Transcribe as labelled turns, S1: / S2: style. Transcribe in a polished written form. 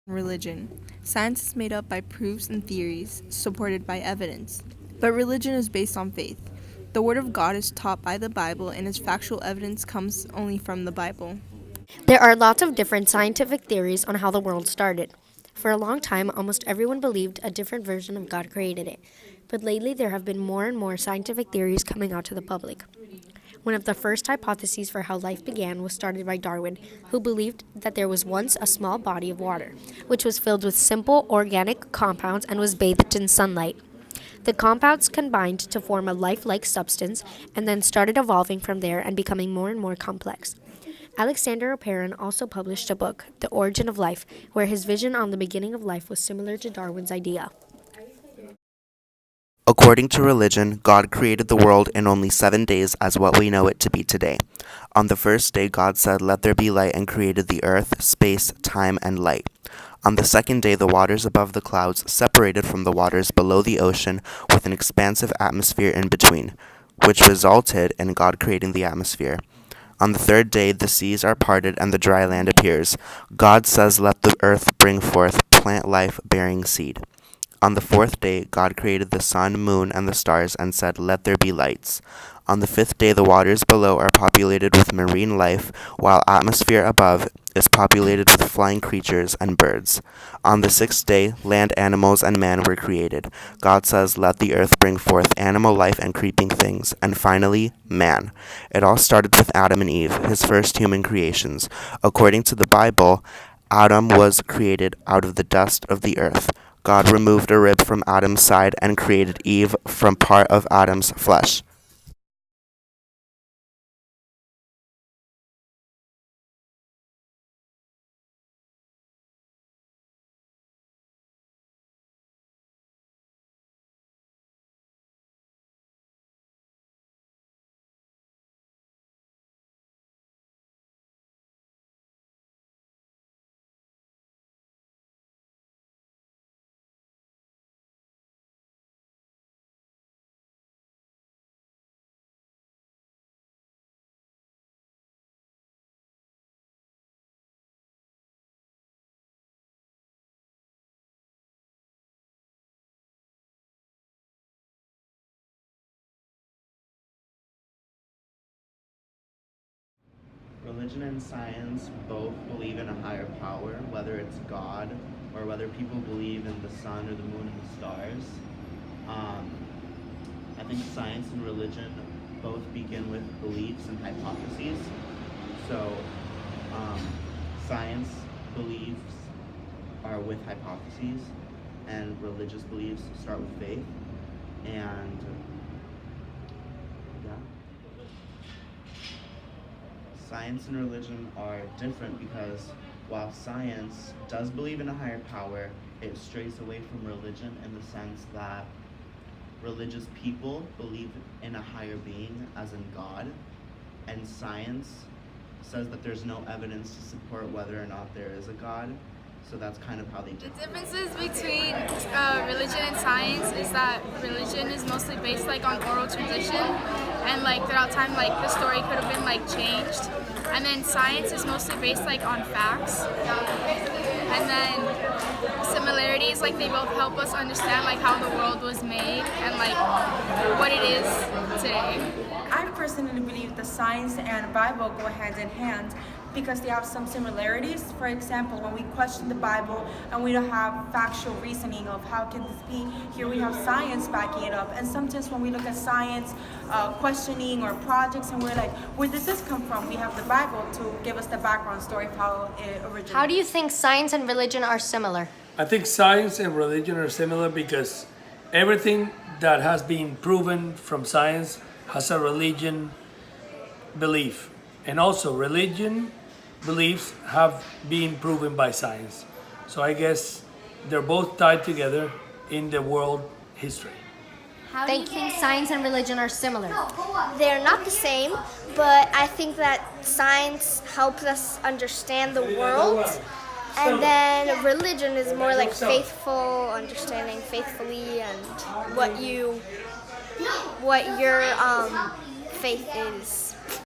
S1: Religion. Science is made up by proofs and theories supported by evidence, but religion is based on faith. The Word of God is taught by the Bible, and its factual evidence comes only from the Bible.
S2: There are lots of different scientific theories on how the world started. For a long time, almost everyone believed a different version of God created it. But lately, there have been more and more scientific theories coming out to the public. One of the first hypotheses for how life began was started by Darwin, who believed that there was once a small body of water, which was filled with simple organic compounds and was bathed in sunlight. The compounds combined to form a lifelike substance and then started evolving from there and becoming more and more complex. Alexander Oparin also published a book, The Origin of Life, where his vision on the beginning of life was similar to Darwin's idea.
S3: According to religion, God created the world in only 7 days as what we know it to be today. On the first day, God said, "Let there be light," and created the earth, space, time, and light. On the second day, the waters above the clouds separated from the waters below the ocean with an expansive atmosphere in between, which resulted in God creating the atmosphere. On the third day, the seas are parted and the dry land appears. God says, "Let the earth bring forth plant life bearing seed." On the fourth day, God created the sun, moon, and the stars and said, "Let there be lights." On the fifth day, the waters below are populated with marine life, while atmosphere above is populated with flying creatures and birds. On the sixth day, land animals and man were created. God says, "Let the earth bring forth animal life and creeping things." And finally, man. It all started with Adam and Eve, his first human creations. According to the Bible, Adam was created out of the dust of the earth. God removed a rib from Adam's side and created Eve from part of Adam's flesh. Religion and science both believe in a higher power, whether it's God or whether people believe in the sun or the moon and the stars. Um, I think science and religion both begin with beliefs and hypotheses. So, um, science beliefs are with hypotheses, and religious beliefs start with faith. And yeah. Science and religion are different because while science does believe in a higher power, it strays away from religion in the sense that religious people believe in a higher being, as in God, and science says that there's no evidence to support whether or not there is a God. So that's kind of how they
S4: The
S3: differ.
S4: differences between religion and science is that religion is mostly based like on oral tradition, and like throughout time like the story could have been like changed. And then science is mostly based like on facts. And then similarities, like they both help us understand like how the world was made and like what it is today.
S5: I personally believe the science and Bible go hand in hand because they have some similarities. For example, when we question the Bible and we don't have factual reasoning of how can this be, here we have science backing it up. And sometimes when we look at science questioning or projects and we're like, where did this come from? We have the Bible to give us the background story of how it originated.
S2: How do you think science and religion are similar?
S6: I think science and religion are similar because everything that has been proven from science has a religion belief. And also, religion beliefs have been proven by science. So I guess they're both tied together in the world history.
S2: How do you think science and religion are similar?
S7: They're not the same, but I think that science helps us understand the world, and then religion is more like faithful, understanding faithfully, and what your faith is.